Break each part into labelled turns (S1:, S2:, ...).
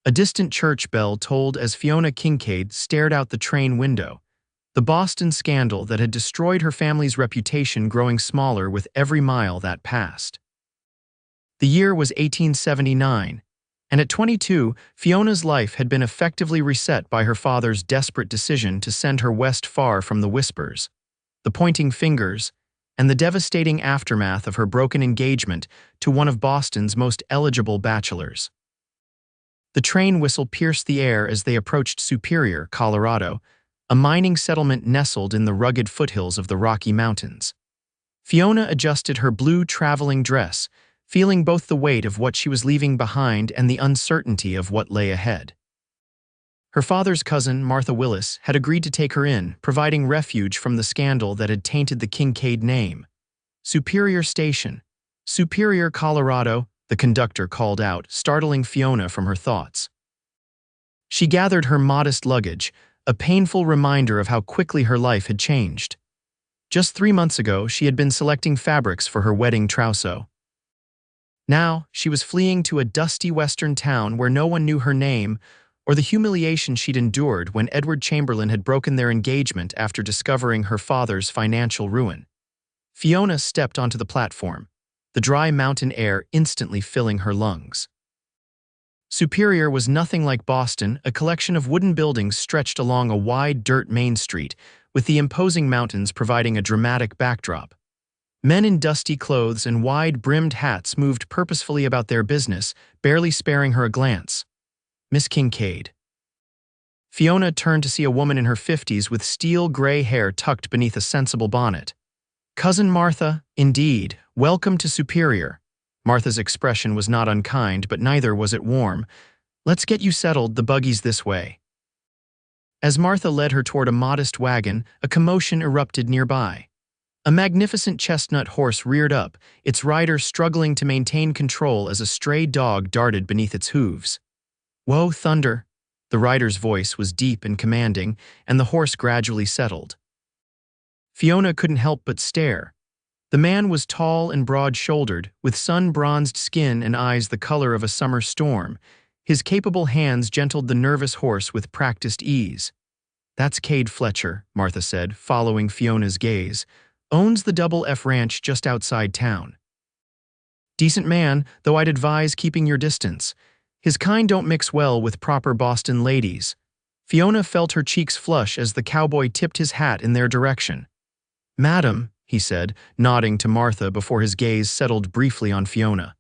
S1: A distant church bell tolled as Fiona Kincaid stared out the train window, the Boston scandal that had destroyed her family's reputation growing smaller with every mile that passed. The year was 1879, and at 22, Fiona's life had been effectively reset by her father's desperate decision to send her west far from the whispers, the pointing fingers, and the devastating aftermath of her broken engagement to one of Boston's most eligible bachelors. The train whistle pierced the air as they approached Superior, Colorado, a mining settlement nestled in the rugged foothills of the Rocky Mountains. Fiona adjusted her blue traveling dress, feeling both the weight of what she was leaving behind and the uncertainty of what lay ahead. Her father's cousin, Martha Willis, had agreed to take her in, providing refuge from the scandal that had tainted the Kincaid name. Superior Station, Superior, Colorado, the conductor called out, startling Fiona from her thoughts. She gathered her modest luggage, a painful reminder of how quickly her life had changed. Just 3 months ago, she had been selecting fabrics for her wedding trousseau. Now, she was fleeing to a dusty western town where no one knew her name or the humiliation she'd endured when Edward Chamberlain had broken their engagement after discovering her father's financial ruin. Fiona stepped onto the platform, the dry mountain air instantly filling her lungs. Superior was nothing like Boston, a collection of wooden buildings stretched along a wide dirt main street, with the imposing mountains providing a dramatic backdrop. Men in dusty clothes and wide-brimmed hats moved purposefully about their business, barely sparing her a glance. Miss Kincaid. Fiona turned to see a woman in her 50s with steel-gray hair tucked beneath a sensible bonnet. Cousin Martha, indeed. Welcome to Superior. Martha's expression was not unkind, but neither was it warm. Let's get you settled, the buggy's this way. As Martha led her toward a modest wagon, a commotion erupted nearby. A magnificent chestnut horse reared up, its rider struggling to maintain control as a stray dog darted beneath its hooves. Whoa, thunder! The rider's voice was deep and commanding, and the horse gradually settled. Fiona couldn't help but stare. The man was tall and broad-shouldered, with sun-bronzed skin and eyes the color of a summer storm. His capable hands gentled the nervous horse with practiced ease. That's Kade Fletcher, Martha said, following Fiona's gaze. Owns the Double F Ranch just outside town. Decent man, though I'd advise keeping your distance. His kind don't mix well with proper Boston ladies. Fiona felt her cheeks flush as the cowboy tipped his hat in their direction. Madam, he said, nodding to Martha before his gaze settled briefly on Fiona.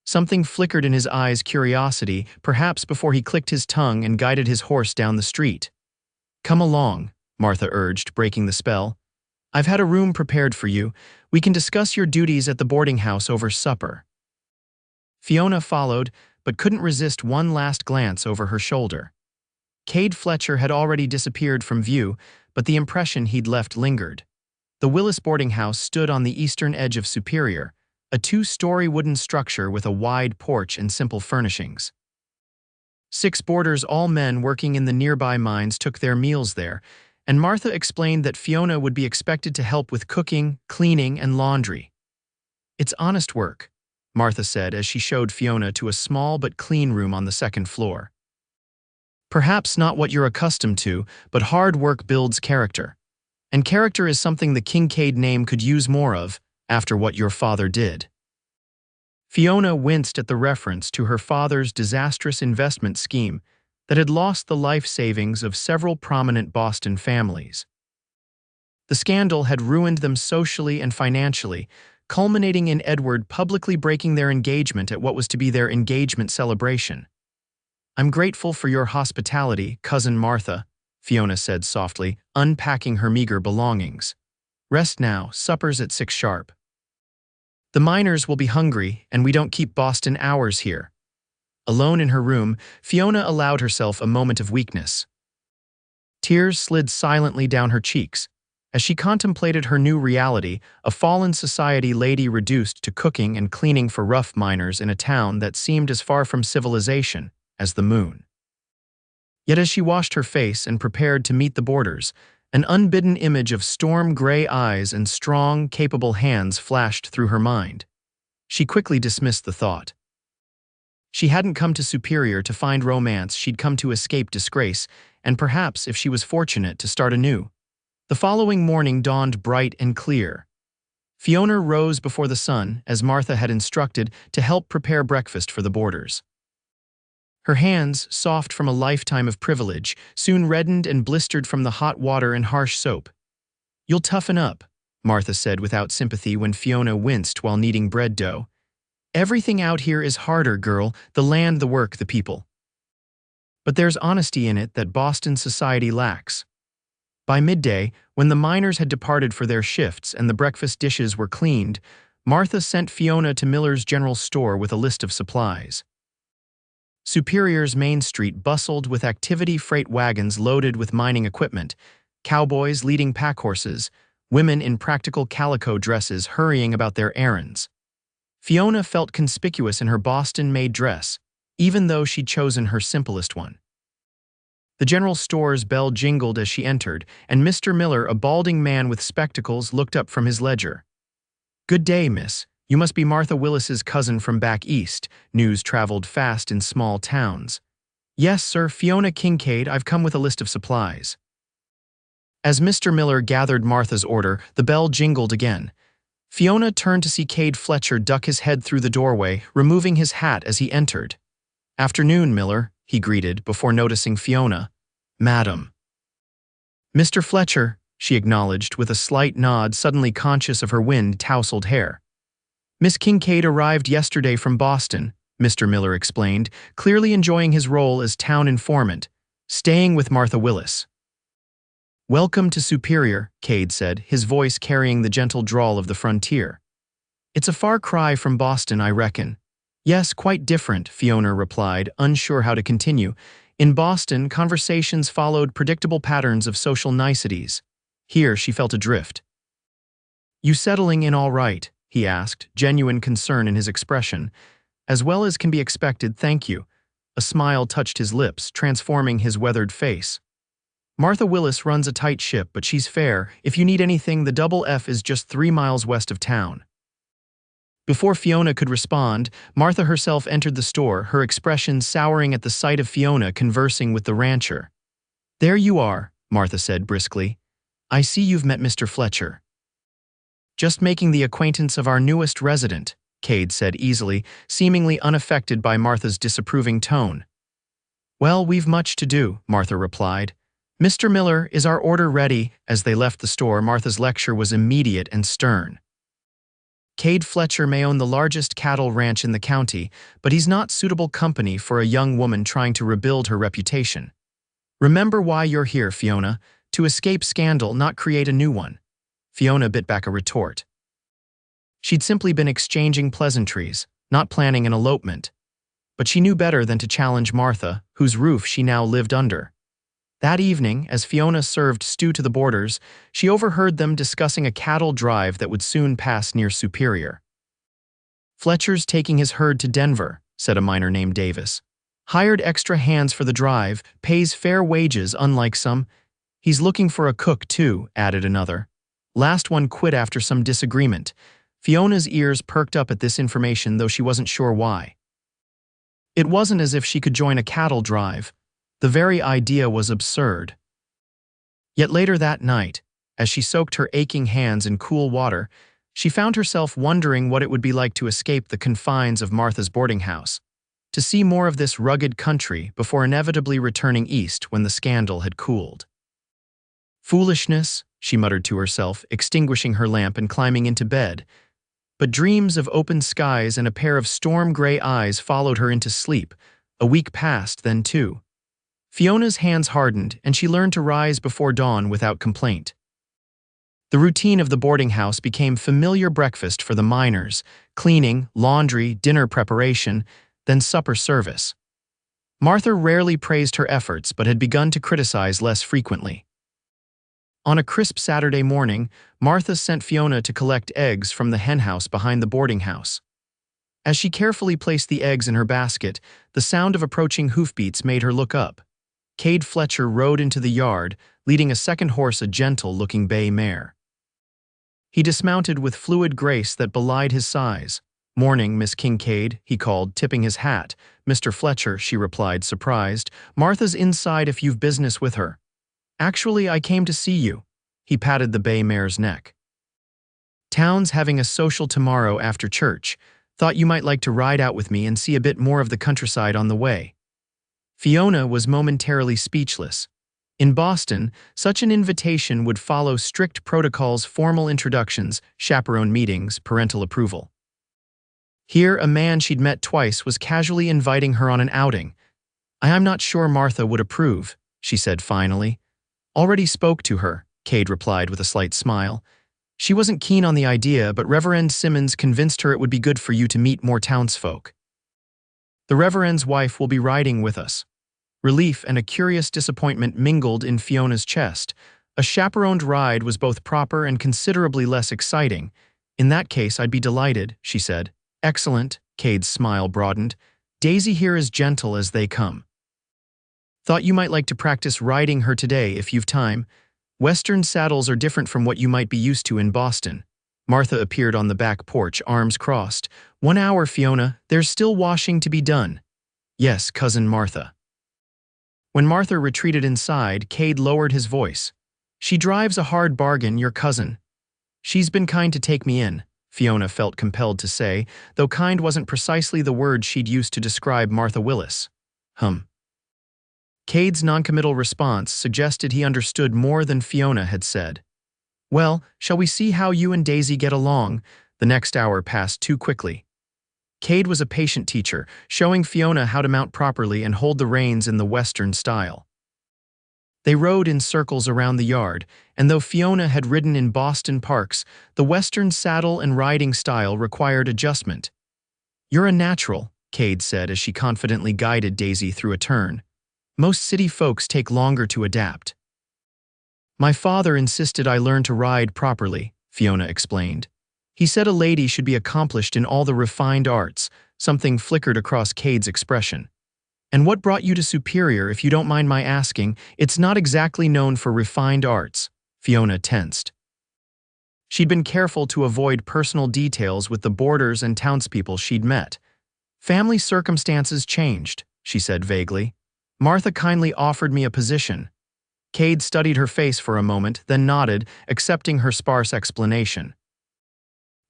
S1: Something flickered in his eyes' curiosity, perhaps before he clicked his tongue and guided his horse down the street. Come along, Martha urged, breaking the spell. I've had a room prepared for you. We can discuss your duties at the boarding house over supper. Fiona followed, but couldn't resist one last glance over her shoulder. Kade Fletcher had already disappeared from view, but the impression he'd left lingered. The Willis boarding house stood on the eastern edge of Superior, a 2-story wooden structure with a wide porch and simple furnishings. 6 boarders, all men working in the nearby mines, took their meals there, and Martha explained that Fiona would be expected to help with cooking, cleaning, and laundry. It's honest work, Martha said as she showed Fiona to a small but clean room on the 2nd floor. Perhaps not what you're accustomed to, but hard work builds character. And character is something the Kincaid name could use more of after what your father did. Fiona winced at the reference to her father's disastrous investment scheme that had lost the life savings of several prominent Boston families. The scandal had ruined them socially and financially, culminating in Edward publicly breaking their engagement at what was to be their engagement celebration. I'm grateful for your hospitality, Cousin Martha, Fiona said softly, unpacking her meager belongings. Rest now, supper's at 6 sharp. The miners will be hungry, and we don't keep Boston hours here. Alone in her room, Fiona allowed herself a moment of weakness. Tears slid silently down her cheeks as she contemplated her new reality, a fallen society lady reduced to cooking and cleaning for rough miners in a town that seemed as far from civilization as the moon. Yet as she washed her face and prepared to meet the boarders, an unbidden image of storm-gray eyes and strong, capable hands flashed through her mind. She quickly dismissed the thought. She hadn't come to Superior to find romance, she'd come to escape disgrace, and perhaps, if she was fortunate, to start anew. The following morning dawned bright and clear. Fiona rose before the sun, as Martha had instructed, to help prepare breakfast for the boarders. Her hands, soft from a lifetime of privilege, soon reddened and blistered from the hot water and harsh soap. "You'll toughen up," Martha said without sympathy when Fiona winced while kneading bread dough. "Everything out here is harder, girl, the land, the work, the people." But there's honesty in it that Boston society lacks. By midday, when the miners had departed for their shifts and the breakfast dishes were cleaned, Martha sent Fiona to Miller's General Store with a list of supplies. Superior's Main Street bustled with activity, freight wagons loaded with mining equipment, cowboys leading pack horses, women in practical calico dresses hurrying about their errands. Fiona felt conspicuous in her Boston-made dress, even though she'd chosen her simplest one. The general store's bell jingled as she entered, and Mr. Miller, a balding man with spectacles, looked up from his ledger. "Good day, miss. You must be Martha Willis's cousin from back east." News traveled fast in small towns. "Yes, sir, Fiona Kincaid. I've come with a list of supplies." As Mr. Miller gathered Martha's order, the bell jingled again. Fiona turned to see Kade Fletcher duck his head through the doorway, removing his hat as he entered. "Afternoon, Miller," he greeted before noticing Fiona. "Madam." "Mr. Fletcher," she acknowledged with a slight nod, suddenly conscious of her wind-tousled hair. "Miss Kincaid arrived yesterday from Boston," Mr. Miller explained, clearly enjoying his role as town informant, "staying with Martha Willis." "Welcome to Superior," Kade said, his voice carrying the gentle drawl of the frontier. "It's a far cry from Boston, I reckon." "Yes, quite different," Fiona replied, unsure how to continue. In Boston, conversations followed predictable patterns of social niceties. Here, she felt adrift. "You settling in all right?" he asked, genuine concern in his expression. "As well as can be expected, thank you." A smile touched his lips, transforming his weathered face. "Martha Willis runs a tight ship, but she's fair. If you need anything, the Double F is just 3 miles west of town." Before Fiona could respond, Martha herself entered the store, her expression souring at the sight of Fiona conversing with the rancher. "There you are," Martha said briskly. "I see you've met Mr. Fletcher." "Just making the acquaintance of our newest resident," Kade said easily, seemingly unaffected by Martha's disapproving tone. "Well, we've much to do," Martha replied. "Mr. Miller, is our order ready?" As they left the store, Martha's lecture was immediate and stern. "Kade Fletcher may own the largest cattle ranch in the county, but he's not suitable company for a young woman trying to rebuild her reputation. Remember why you're here, Fiona. To escape scandal, not create a new one." Fiona bit back a retort. She'd simply been exchanging pleasantries, not planning an elopement. But she knew better than to challenge Martha, whose roof she now lived under. That evening, as Fiona served stew to the boarders, she overheard them discussing a cattle drive that would soon pass near Superior. "Fletcher's taking his herd to Denver," said a miner named Davis. "Hired extra hands for the drive, pays fair wages unlike some. He's looking for a cook too," added another. "Last one quit after some disagreement." Fiona's ears perked up at this information, though she wasn't sure why. It wasn't as if she could join a cattle drive. The very idea was absurd. Yet later that night, as she soaked her aching hands in cool water, she found herself wondering what it would be like to escape the confines of Martha's boarding house, to see more of this rugged country before inevitably returning east when the scandal had cooled. "Foolishness," she muttered to herself, extinguishing her lamp and climbing into bed. But dreams of open skies and a pair of storm-gray eyes followed her into sleep. A week passed, then two. Fiona's hands hardened, and she learned to rise before dawn without complaint. The routine of the boarding house became familiar breakfast for the miners, cleaning, laundry, dinner preparation, then supper service. Martha rarely praised her efforts but had begun to criticize less frequently. On a crisp Saturday morning, Martha sent Fiona to collect eggs from the henhouse behind the boarding house. As she carefully placed the eggs in her basket, the sound of approaching hoofbeats made her look up. Kade Fletcher rode into the yard, leading a second horse, a gentle-looking bay mare. He dismounted with fluid grace that belied his size. "Morning, Miss Kincaid," he called, tipping his hat. "Mr. Fletcher," she replied, surprised. "Martha's inside if you've business with her." "Actually, I came to see you." He patted the bay mare's neck. "Town's having a social tomorrow after church. Thought you might like to ride out with me and see a bit more of the countryside on the way." Fiona was momentarily speechless. In Boston, such an invitation would follow strict protocols, formal introductions, chaperone meetings, parental approval. Here, a man she'd met twice was casually inviting her on an outing. "I'm not sure Martha would approve," she said finally. "Already spoke to her," Kade replied with a slight smile. "She wasn't keen on the idea, but Reverend Simmons convinced her it would be good for you to meet more townsfolk. The Reverend's wife will be riding with us." Relief and a curious disappointment mingled in Fiona's chest. A chaperoned ride was both proper and considerably less exciting. "In that case, I'd be delighted," she said. "Excellent," Kade's smile broadened. "Daisy here is gentle as they come. Thought you might like to practice riding her today if you've time. Western saddles are different from what you might be used to in Boston." Martha appeared on the back porch, arms crossed. "1 hour, Fiona. There's still washing to be done." "Yes, Cousin Martha." When Martha retreated inside, Kade lowered his voice. "She drives a hard bargain, your cousin." "She's been kind to take me in," Fiona felt compelled to say, though kind wasn't precisely the word she'd used to describe Martha Willis. Cade's noncommittal response suggested he understood more than Fiona had said. "Well, shall we see how you and Daisy get along?" The next hour passed too quickly. Kade was a patient teacher, showing Fiona how to mount properly and hold the reins in the Western style. They rode in circles around the yard, and though Fiona had ridden in Boston parks, the Western saddle and riding style required adjustment. "You're a natural," Kade said as she confidently guided Daisy through a turn. "Most city folks take longer to adapt." "My father insisted I learn to ride properly," Fiona explained. "He said a lady should be accomplished in all the refined arts." Something flickered across Cade's expression. "And what brought you to Superior, if you don't mind my asking? It's not exactly known for refined arts." Fiona tensed. She'd been careful to avoid personal details with the boarders and townspeople she'd met. "Family circumstances changed," she said vaguely. "Martha kindly offered me a position." Kade studied her face for a moment, then nodded, accepting her sparse explanation.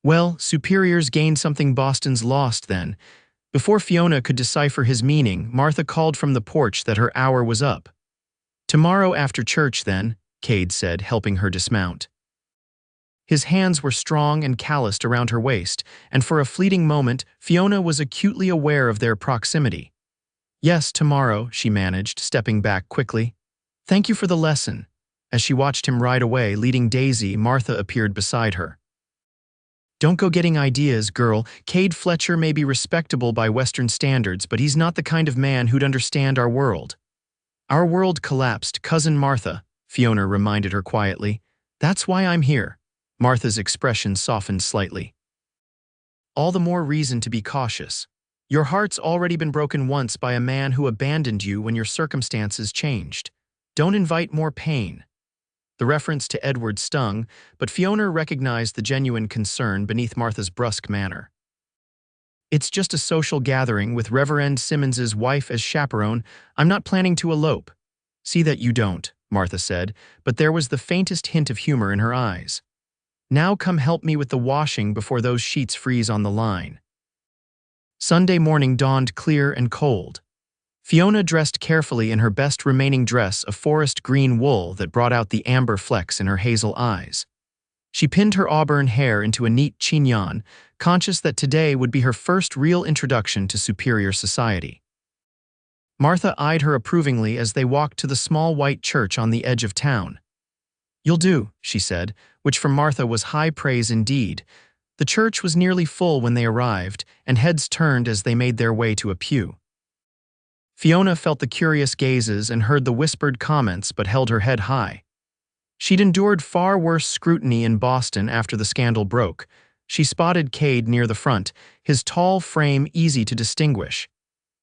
S1: "Well, Superior's gained something Boston's lost then." Before Fiona could decipher his meaning, Martha called from the porch that her hour was up. "Tomorrow after church, then," Kade said, helping her dismount. His hands were strong and calloused around her waist, and for a fleeting moment, Fiona was acutely aware of their proximity. "Yes, tomorrow," she managed, stepping back quickly. "Thank you for the lesson." As she watched him ride away, leading Daisy, Martha appeared beside her. "Don't go getting ideas, girl. Kade Fletcher may be respectable by Western standards, but he's not the kind of man who'd understand our world." "Our world collapsed, Cousin Martha," Fiona reminded her quietly. "That's why I'm here." Martha's expression softened slightly. "All the more reason to be cautious. Your heart's already been broken once by a man who abandoned you when your circumstances changed. Don't invite more pain." The reference to Edward stung, but Fiona recognized the genuine concern beneath Martha's brusque manner. "It's just a social gathering with Reverend Simmons's wife as chaperone. I'm not planning to elope." "See that you don't," Martha said, but there was the faintest hint of humor in her eyes. "Now come help me with the washing before those sheets freeze on the line." Sunday morning dawned clear and cold. Fiona dressed carefully in her best remaining dress of forest green wool that brought out the amber flecks in her hazel eyes. She pinned her auburn hair into a neat chignon, conscious that today would be her first real introduction to superior society. Martha eyed her approvingly as they walked to the small white church on the edge of town. "You'll do," she said, which for Martha was high praise indeed. The church was nearly full when they arrived, and heads turned as they made their way to a pew. Fiona felt the curious gazes and heard the whispered comments but held her head high. She'd endured far worse scrutiny in Boston after the scandal broke. She spotted Kade near the front, his tall frame easy to distinguish.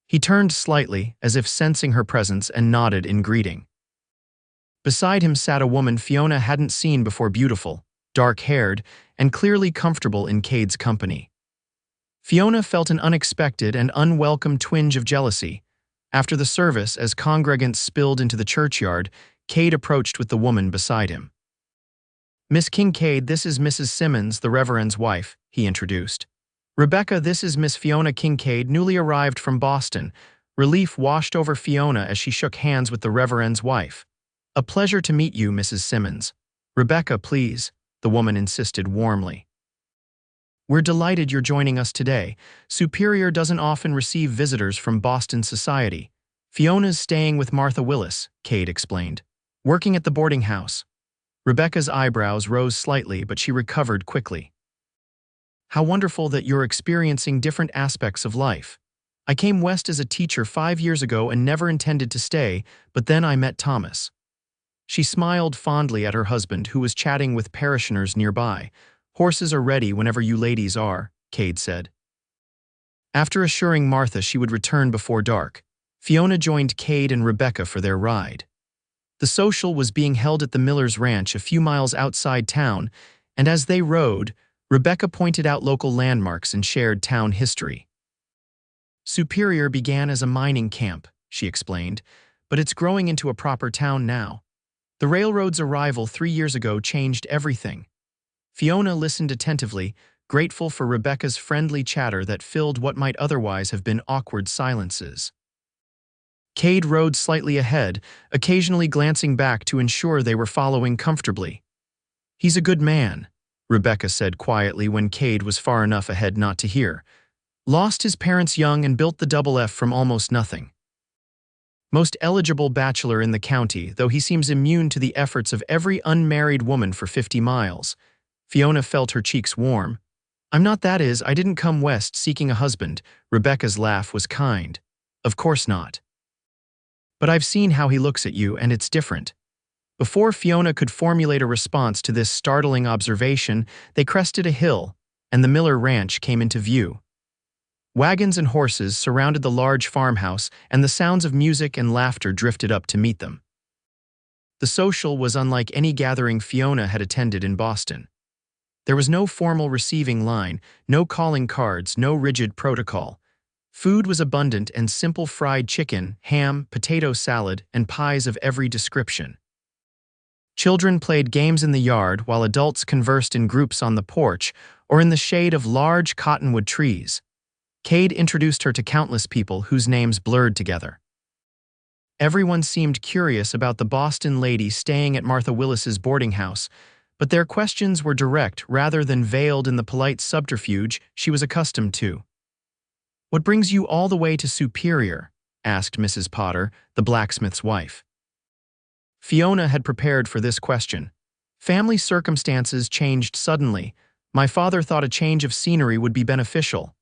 S1: He turned slightly, as if sensing her presence, and nodded in greeting. Beside him sat a woman Fiona hadn't seen before, beautiful, dark-haired, and clearly comfortable in Cade's company. Fiona felt an unexpected and unwelcome twinge of jealousy. After the service, as congregants spilled into the churchyard, Kade approached with the woman beside him. "Miss Kincaid, this is Mrs. Simmons, the Reverend's wife," he introduced. "Rebecca, this is Miss Fiona Kincaid, newly arrived from Boston." Relief washed over Fiona as she shook hands with the Reverend's wife. "A pleasure to meet you, Mrs. Simmons." "Rebecca, please," the woman insisted warmly. "We're delighted you're joining us today. Superior doesn't often receive visitors from Boston society. Fiona's staying with Martha Willis," Kade explained, "working at the boarding house." Rebecca's eyebrows rose slightly, but she recovered quickly. "How wonderful that you're experiencing different aspects of life. I came west as a teacher 5 years ago and never intended to stay, but then I met Thomas." She smiled fondly at her husband, who was chatting with parishioners nearby. "Horses are ready whenever you ladies are," Kade said. After assuring Martha she would return before dark, Fiona joined Kade and Rebecca for their ride. The social was being held at the Miller's Ranch a few miles outside town, and as they rode, Rebecca pointed out local landmarks and shared town history. "Superior began as a mining camp," she explained, "but it's growing into a proper town now. The railroad's arrival 3 years ago changed everything." Fiona listened attentively, grateful for Rebecca's friendly chatter that filled what might otherwise have been awkward silences. Kade rode slightly ahead, occasionally glancing back to ensure they were following comfortably. "He's a good man," Rebecca said quietly when Kade was far enough ahead not to hear. "Lost his parents young and built the double F from almost nothing. Most eligible bachelor in the county, though he seems immune to the efforts of every unmarried woman for 50 miles. Fiona felt her cheeks warm. "I'm not, that is, I didn't come west seeking a husband." Rebecca's laugh was kind. "Of course not. But I've seen how he looks at you, and it's different." Before Fiona could formulate a response to this startling observation, they crested a hill, and the Miller Ranch came into view. Wagons and horses surrounded the large farmhouse, and the sounds of music and laughter drifted up to meet them. The social was unlike any gathering Fiona had attended in Boston. There was no formal receiving line, no calling cards, no rigid protocol. Food was abundant and simple: fried chicken, ham, potato salad, and pies of every description. Children played games in the yard while adults conversed in groups on the porch or in the shade of large cottonwood trees. Kade introduced her to countless people whose names blurred together. Everyone seemed curious about the Boston lady staying at Martha Willis's boarding house, but their questions were direct rather than veiled in the polite subterfuge she was accustomed to. "What brings you all the way to Superior?" asked Mrs. Potter, the blacksmith's wife. Fiona had prepared for this question. "Family circumstances changed suddenly. My father thought a change of scenery would be beneficial."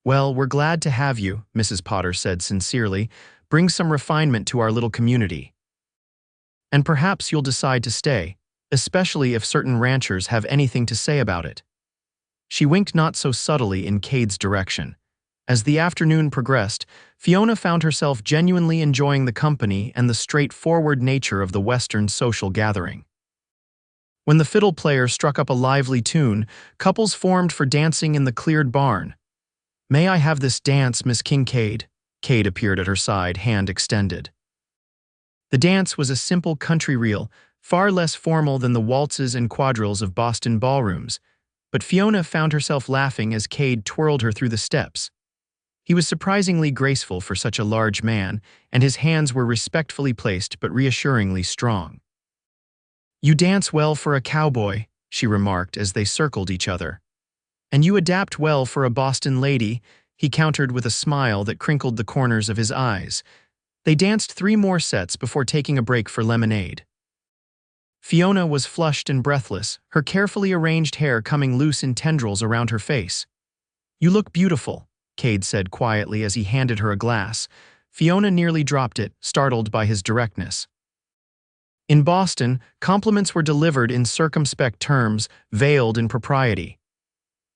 S1: "Well, we're glad to have you," Mrs. Potter said sincerely. "Bring some refinement to our little community. And perhaps you'll decide to stay, especially if certain ranchers have anything to say about it." She winked not so subtly in Kade's direction. As the afternoon progressed, Fiona found herself genuinely enjoying the company and the straightforward nature of the Western social gathering. When the fiddle player struck up a lively tune, couples formed for dancing in the cleared barn. "May I have this dance, Miss Kincaid?" Kade appeared at her side, hand extended. The dance was a simple country reel, far less formal than the waltzes and quadrilles of Boston ballrooms, but Fiona found herself laughing as Kade twirled her through the steps. He was surprisingly graceful for such a large man, and his hands were respectfully placed but reassuringly strong. "You dance well for a cowboy," she remarked as they circled each other. "And you adapt well for a Boston lady," he countered with a smile that crinkled the corners of his eyes. They danced 3 more sets before taking a break for lemonade. Fiona was flushed and breathless, her carefully arranged hair coming loose in tendrils around her face. "You look beautiful," Kade said quietly as he handed her a glass. Fiona nearly dropped it, startled by his directness. In Boston, compliments were delivered in circumspect terms, veiled in propriety.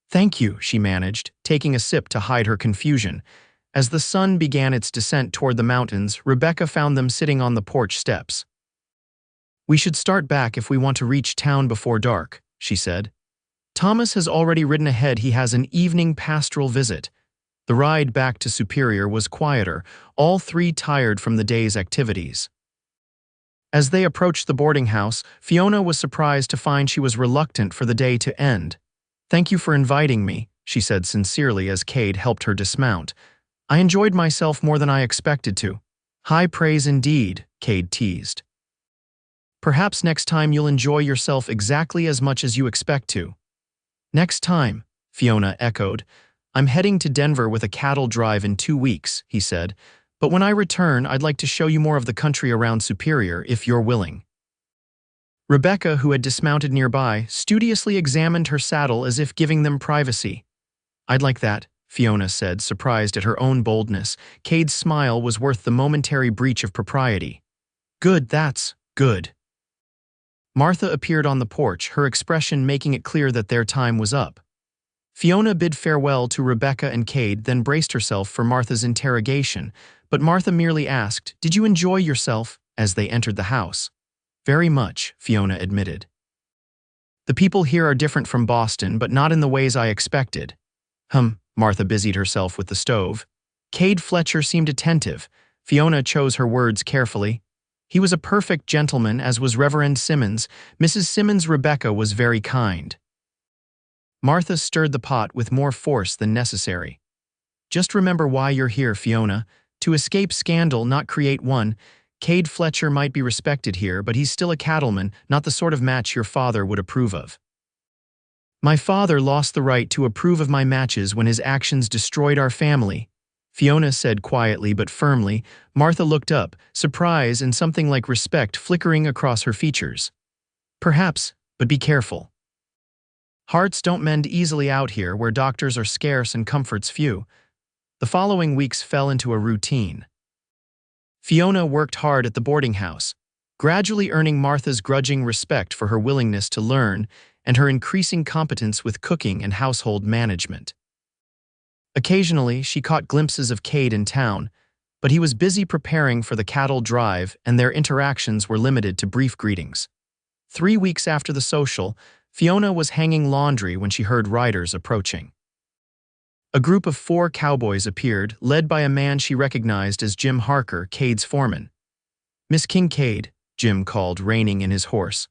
S1: "Thank you," she managed, taking a sip to hide her confusion. As the sun began its descent toward the mountains, Rebecca found them sitting on the porch steps. "We should start back if we want to reach town before dark," she said. Thomas has already ridden ahead. He has an evening pastoral visit. The ride back to Superior was quieter, all three tired from the day's activities. As they approached the boarding house, Fiona was surprised to find she was reluctant for the day to end. "Thank you for inviting me," she said sincerely as Kade helped her dismount. "I enjoyed myself more than I expected to." "High praise indeed," Kade teased. "Perhaps next time you'll enjoy yourself exactly as much as you expect to." "Next time," Fiona echoed. "I'm heading to Denver with a cattle drive in 2 weeks," he said. "But when I return, I'd like to show you more of the country around Superior, if you're willing." Rebecca, who had dismounted nearby, studiously examined her saddle as if giving them privacy. "I'd like that," Fiona said, surprised at her own boldness. Kade's smile was worth the momentary breach of propriety. "Good, that's good." Martha appeared on the porch, her expression making it clear that their time was up. Fiona bid farewell to Rebecca and Kade, then braced herself for Martha's interrogation, but Martha merely asked, "Did you enjoy yourself?" as they entered the house. "Very much," Fiona admitted. "The people here are different from Boston, but not in the ways I expected." Martha busied herself with the stove. Kade Fletcher seemed attentive. Fiona chose her words carefully. "He was a perfect gentleman, as was Reverend Simmons. Mrs. Simmons' Rebecca was very kind." Martha stirred the pot with more force than necessary. "Just remember why you're here, Fiona. To escape scandal, not create one. Kade Fletcher might be respected here, but he's still a cattleman, not the sort of match your father would approve of." "My father lost the right to approve of my matches when his actions destroyed our family," Fiona said quietly but firmly. Martha looked up, surprise and something like respect flickering across her features. "Perhaps, but be careful. Hearts don't mend easily out here, where doctors are scarce and comforts few." The following weeks fell into a routine. Fiona worked hard at the boarding house, gradually earning Martha's grudging respect for her willingness to learn and her increasing competence with cooking and household management. Occasionally, she caught glimpses of Kade in town, but he was busy preparing for the cattle drive and their interactions were limited to brief greetings. 3 weeks after the social, Fiona was hanging laundry when she heard riders approaching. A group of 4 cowboys appeared, led by a man she recognized as Jim Harker, Kade's foreman. "Miss Kincaid," Jim called, reining in his horse.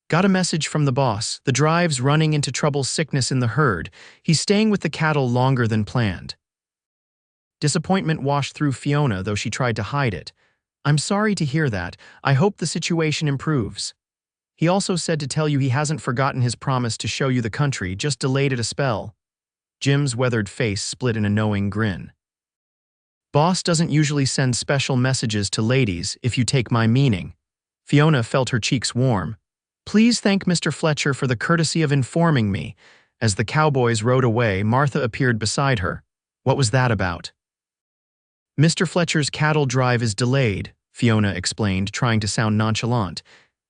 S1: "Got a message from the boss. The drive's running into trouble, sickness in the herd. He's staying with the cattle longer than planned." Disappointment washed through Fiona, though she tried to hide it. "I'm sorry to hear that. I hope the situation improves. He also said to tell you he hasn't forgotten his promise to show you the country, just delayed it a spell." Jim's weathered face split in a knowing grin. "Boss doesn't usually send special messages to ladies, if you take my meaning." Fiona felt her cheeks warm. "Please thank Mr. Fletcher for the courtesy of informing me." As the cowboys rode away, Martha appeared beside her. "What was that about?" "Mr. Fletcher's cattle drive is delayed," Fiona explained, trying to sound nonchalant.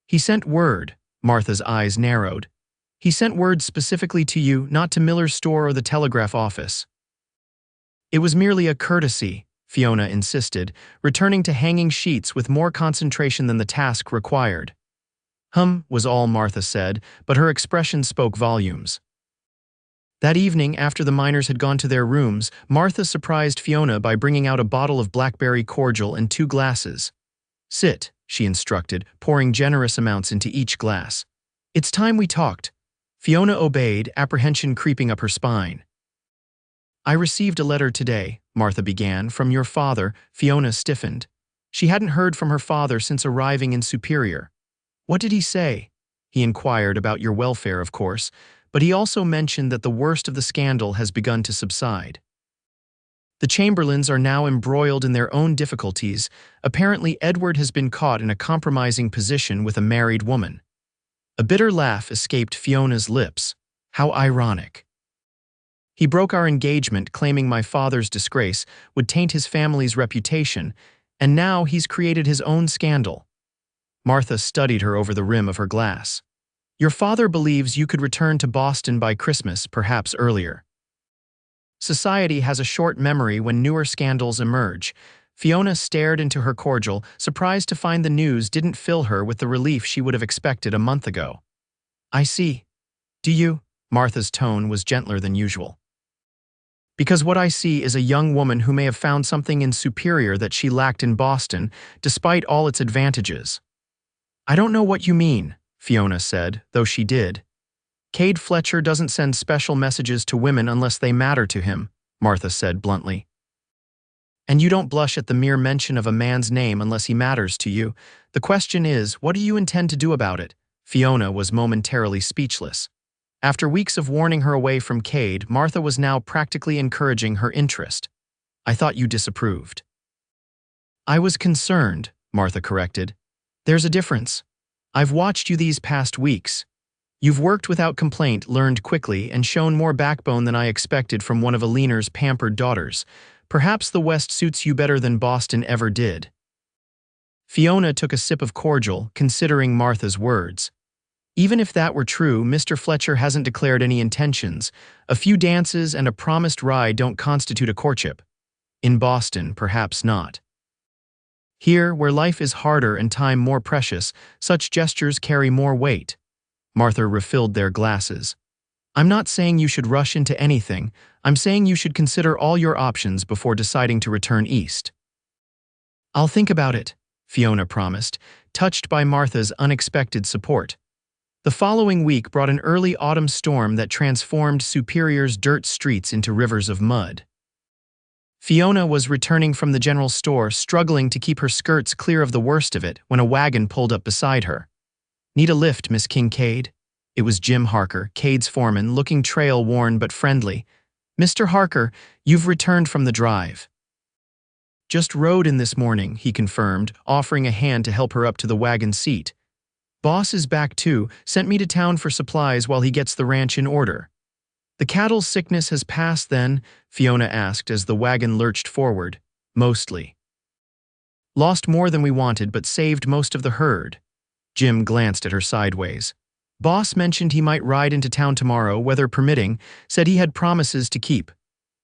S1: "He sent word." Martha's eyes narrowed. "He sent word specifically to you, not to Miller's store or the telegraph office." "It was merely a courtesy," Fiona insisted, returning to hanging sheets with more concentration than the task required. Was all Martha said, but her expression spoke volumes. That evening, after the miners had gone to their rooms, Martha surprised Fiona by bringing out a bottle of blackberry cordial and 2 glasses. "Sit," she instructed, pouring generous amounts into each glass. "It's time we talked." Fiona obeyed, apprehension creeping up her spine. "I received a letter today," Martha began, "from your father." Fiona stiffened. She hadn't heard from her father since arriving in Superior. "What did he say?" "He inquired about your welfare, of course, but he also mentioned that the worst of the scandal has begun to subside. The Chamberlains are now embroiled in their own difficulties. Apparently, Edward has been caught in a compromising position with a married woman." A bitter laugh escaped Fiona's lips. How ironic. "He broke our engagement, claiming my father's disgrace would taint his family's reputation, and now he's created his own scandal." Martha studied her over the rim of her glass. "Your father believes you could return to Boston by Christmas, perhaps earlier." Society has a short memory when newer scandals emerge. Fiona stared into her cordial, surprised to find the news didn't fill her with the relief she would have expected a month ago. "I see. Do you?" Martha's tone was gentler than usual. Because what I see is a young woman who may have found something in Superior that she lacked in Boston, despite all its advantages. I don't know what you mean, Fiona said, though she did. Kade Fletcher doesn't send special messages to women unless they matter to him, Martha said bluntly. And you don't blush at the mere mention of a man's name unless he matters to you. The question is, what do you intend to do about it? Fiona was momentarily speechless. After weeks of warning her away from Kade, Martha was now practically encouraging her interest. I thought you disapproved. I was concerned, Martha corrected. There's a difference. I've watched you these past weeks. You've worked without complaint, learned quickly, and shown more backbone than I expected from one of Alina's pampered daughters. Perhaps the West suits you better than Boston ever did. Fiona took a sip of cordial, considering Martha's words. Even if that were true, Mr. Fletcher hasn't declared any intentions. A few dances and a promised ride don't constitute a courtship. In Boston, perhaps not. Here, where life is harder and time more precious, such gestures carry more weight. Martha refilled their glasses. I'm not saying you should rush into anything. I'm saying you should consider all your options before deciding to return east. I'll think about it, Fiona promised, touched by Martha's unexpected support. The following week brought an early autumn storm that transformed Superior's dirt streets into rivers of mud. Fiona was returning from the general store, struggling to keep her skirts clear of the worst of it, when a wagon pulled up beside her. Need a lift, Miss Kincaid? It was Jim Harker, Kade's foreman, looking trail-worn but friendly. Mr. Harker, you've returned from the drive. Just rode in this morning, he confirmed, offering a hand to help her up to the wagon seat. Boss is back too, sent me to town for supplies while he gets the ranch in order. The cattle's sickness has passed then? Fiona asked as the wagon lurched forward. Mostly. Lost more than we wanted, but saved most of the herd. Jim glanced at her sideways. Boss mentioned he might ride into town tomorrow, weather permitting, said he had promises to keep.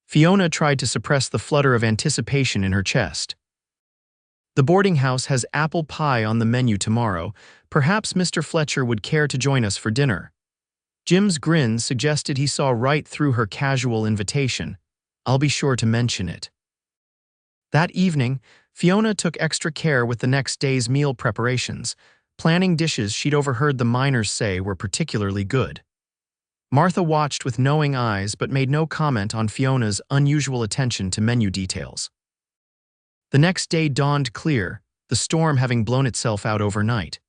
S1: Fiona tried to suppress the flutter of anticipation in her chest. The boarding house has apple pie on the menu tomorrow. Perhaps Mr. Fletcher would care to join us for dinner. Jim's grin suggested he saw right through her casual invitation. I'll be sure to mention it. That evening, Fiona took extra care with the next day's meal preparations, planning dishes she'd overheard the miners say were particularly good. Martha watched with knowing eyes but made no comment on Fiona's unusual attention to menu details. The next day dawned clear, the storm having blown itself out overnight.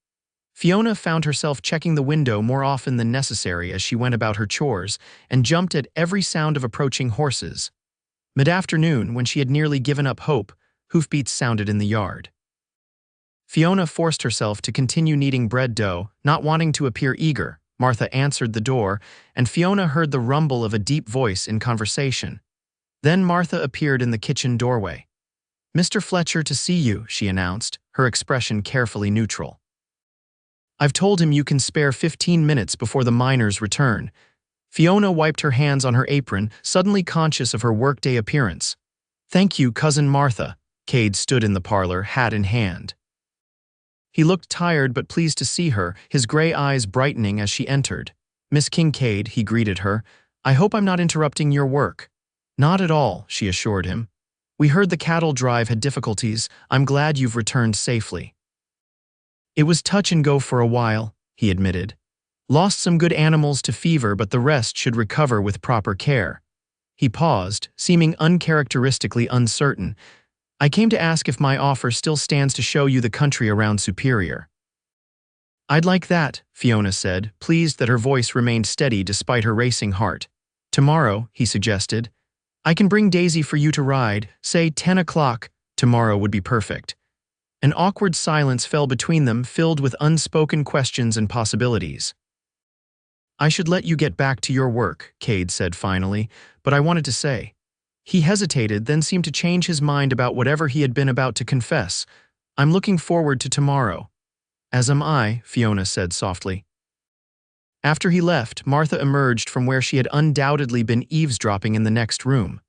S1: Fiona found herself checking the window more often than necessary as she went about her chores and jumped at every sound of approaching horses. Mid-afternoon, when she had nearly given up hope, hoofbeats sounded in the yard. Fiona forced herself to continue kneading bread dough, not wanting to appear eager. Martha answered the door, and Fiona heard the rumble of a deep voice in conversation. Then Martha appeared in the kitchen doorway. Mr. Fletcher to see you, she announced, her expression carefully neutral. I've told him you can spare 15 minutes before the miners return. Fiona wiped her hands on her apron, suddenly conscious of her workday appearance. Thank you, Cousin Martha. Kade stood in the parlor, hat in hand. He looked tired but pleased to see her, his gray eyes brightening as she entered. Miss Kincaid, he greeted her, I hope I'm not interrupting your work. Not at all, she assured him. We heard the cattle drive had difficulties. I'm glad you've returned safely. It was touch and go for a while, he admitted. Lost some good animals to fever, but the rest should recover with proper care. He paused, seeming uncharacteristically uncertain. I came to ask if my offer still stands to show you the country around Superior. I'd like that, Fiona said, pleased that her voice remained steady despite her racing heart. Tomorrow, he suggested. I can bring Daisy for you to ride, say 10 o'clock. Tomorrow would be perfect. An awkward silence fell between them, filled with unspoken questions and possibilities. I should let you get back to your work, Kade said finally, but I wanted to say. He hesitated, then seemed to change his mind about whatever he had been about to confess. I'm looking forward to tomorrow. As am I, Fiona said softly. After he left, Martha emerged from where she had undoubtedly been eavesdropping in the next room.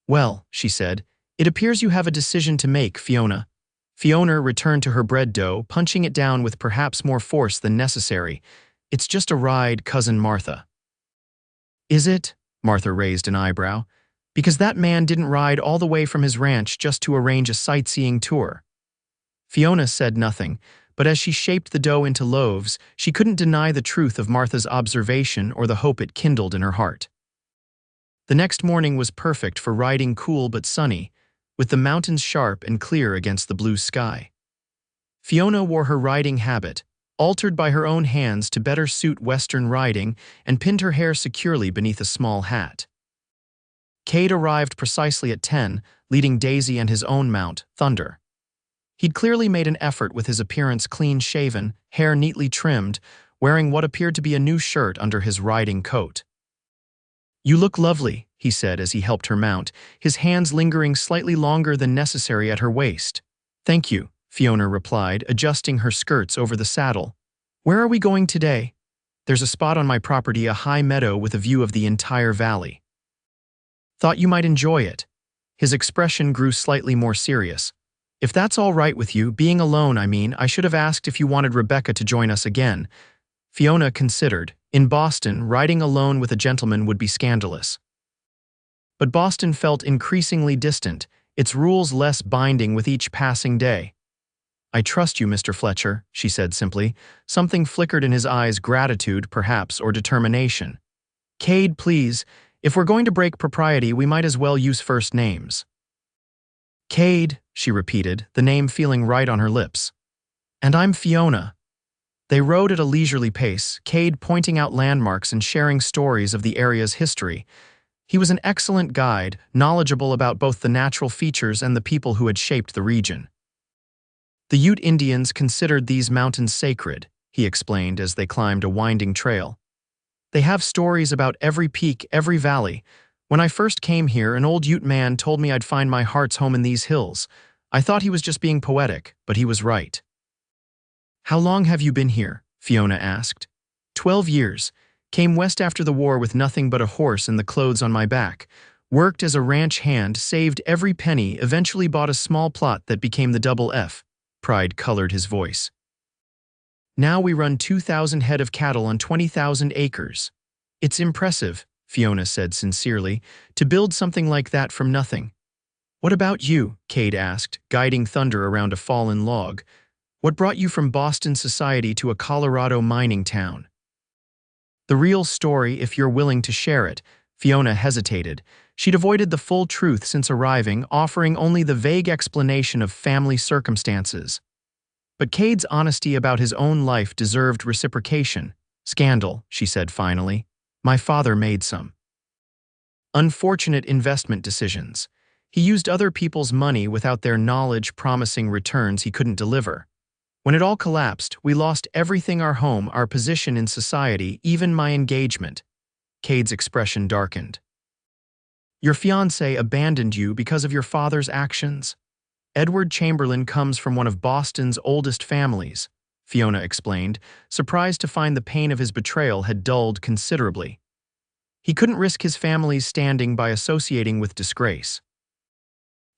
S1: Well, she said, it appears you have a decision to make, Fiona. Fiona returned to her bread dough, punching it down with perhaps more force than necessary. It's just a ride, Cousin Martha. Is it? Martha raised an eyebrow. Because that man didn't ride all the way from his ranch just to arrange a sightseeing tour. Fiona said nothing, but as she shaped the dough into loaves, she couldn't deny the truth of Martha's observation or the hope it kindled in her heart. The next morning was perfect for riding, cool but sunny, with the mountains sharp and clear against the blue sky. Fiona wore her riding habit, altered by her own hands to better suit Western riding, and pinned her hair securely beneath a small hat. Kade arrived precisely at 10, leading Daisy and his own mount, Thunder. He'd clearly made an effort with his appearance clean-shaven, hair neatly trimmed, wearing what appeared to be a new shirt under his riding coat. "You look lovely," he said as he helped her mount, his hands lingering slightly longer than necessary at her waist. "Thank you," Fiona replied, adjusting her skirts over the saddle. "Where are we going today?" "There's a spot on my property, a high meadow with a view of the entire valley." "Thought you might enjoy it." His expression grew slightly more serious. "If that's all right with you, being alone, I should have asked if you wanted Rebecca to join us again." Fiona considered. In Boston, riding alone with a gentleman would be scandalous. But Boston felt increasingly distant, its rules less binding with each passing day. "I trust you, Mr. Fletcher," she said simply. Something flickered in his eyes, gratitude, perhaps, or determination. "Kade, please. If we're going to break propriety, we might as well use first names." "Kade," she repeated, the name feeling right on her lips. "And I'm Fiona." They rode at a leisurely pace, Kade pointing out landmarks and sharing stories of the area's history. He was an excellent guide, knowledgeable about both the natural features and the people who had shaped the region. "The Ute Indians considered these mountains sacred," he explained as they climbed a winding trail. "They have stories about every peak, every valley. When I first came here, an old Ute man told me I'd find my heart's home in these hills. I thought he was just being poetic, but he was right." "How long have you been here?" Fiona asked. 12 years. Came west after the war with nothing but a horse and the clothes on my back. Worked as a ranch hand, saved every penny, eventually bought a small plot that became the Double F. Pride colored his voice. "Now we run 2,000 head of cattle on 20,000 acres. It's impressive," Fiona said sincerely, "to build something like that from nothing." "What about you?" Kade asked, guiding Thunder around a fallen log. "What brought you from Boston society to a Colorado mining town?" "The real story, if you're willing to share it." Fiona hesitated. She'd avoided the full truth since arriving, offering only the vague explanation of family circumstances. But Kade's honesty about his own life deserved reciprocation. "Scandal," she said finally. "My father made some unfortunate investment decisions. He used other people's money without their knowledge, promising returns he couldn't deliver. When it all collapsed, we lost everything: our home, our position in society, even my engagement." Kade's expression darkened. "Your fiancé abandoned you because of your father's actions?" "Edward Chamberlain comes from one of Boston's oldest families," Fiona explained, surprised to find the pain of his betrayal had dulled considerably. "He couldn't risk his family's standing by associating with disgrace.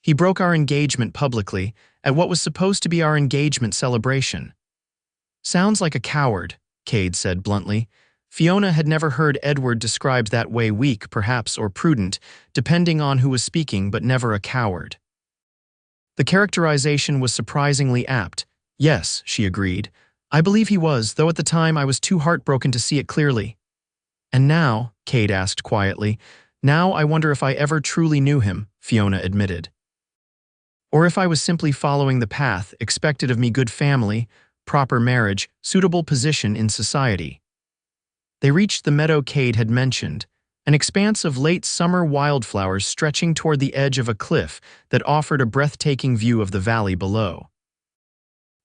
S1: He broke our engagement publicly, at what was supposed to be our engagement celebration." "Sounds like a coward," Kade said bluntly. Fiona had never heard Edward described that way: weak, perhaps, or prudent, depending on who was speaking, but never a coward. The characterization was surprisingly apt. "Yes," she agreed. "I believe he was, though at the time I was too heartbroken to see it clearly." "And now," Kade asked quietly, "now I wonder if I ever truly knew him," Fiona admitted. "Or if I was simply following the path expected of me: good family, proper marriage, suitable position in society." They reached the meadow Kade had mentioned, an expanse of late summer wildflowers stretching toward the edge of a cliff that offered a breathtaking view of the valley below.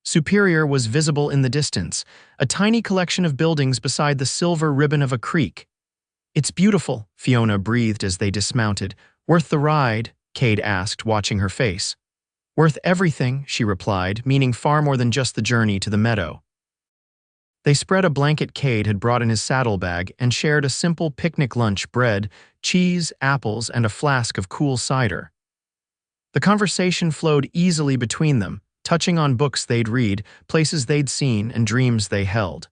S1: Superior was visible in the distance, a tiny collection of buildings beside the silver ribbon of a creek. "It's beautiful," Fiona breathed as they dismounted. "Worth the ride?" Kade asked, watching her face. "Worth everything," she replied, meaning far more than just the journey to the meadow. They spread a blanket Kade had brought in his saddlebag and shared a simple picnic lunch: bread, cheese, apples, and a flask of cool cider. The conversation flowed easily between them, touching on books they'd read, places they'd seen, and dreams they held.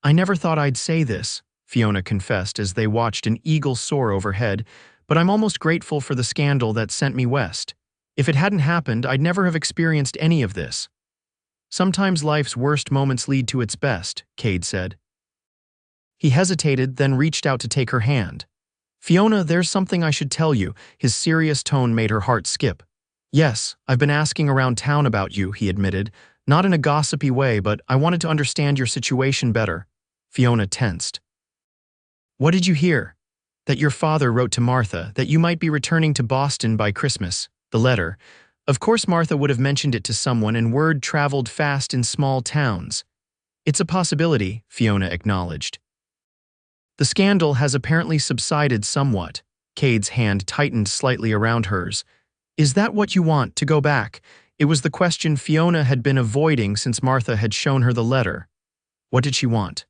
S1: "I never thought I'd say this," Fiona confessed as they watched an eagle soar overhead, but I'm almost grateful for the scandal that sent me west. If it hadn't happened, I'd never have experienced any of this. Sometimes life's worst moments lead to its best, Kade said. He hesitated, then reached out to take her hand. Fiona, there's something I should tell you. His serious tone made her heart skip. Yes, I've been asking around town about you, he admitted. Not in a gossipy way, but I wanted to understand your situation better. Fiona tensed. What did you hear? That your father wrote to Martha that you might be returning to Boston by Christmas. The letter. Of course Martha would have mentioned it to someone, and word traveled fast in small towns. It's a possibility, Fiona acknowledged. The scandal has apparently subsided somewhat. Kade's hand tightened slightly around hers. Is that what you want, to go back? It was the question Fiona had been avoiding since Martha had shown her the letter. What did she want?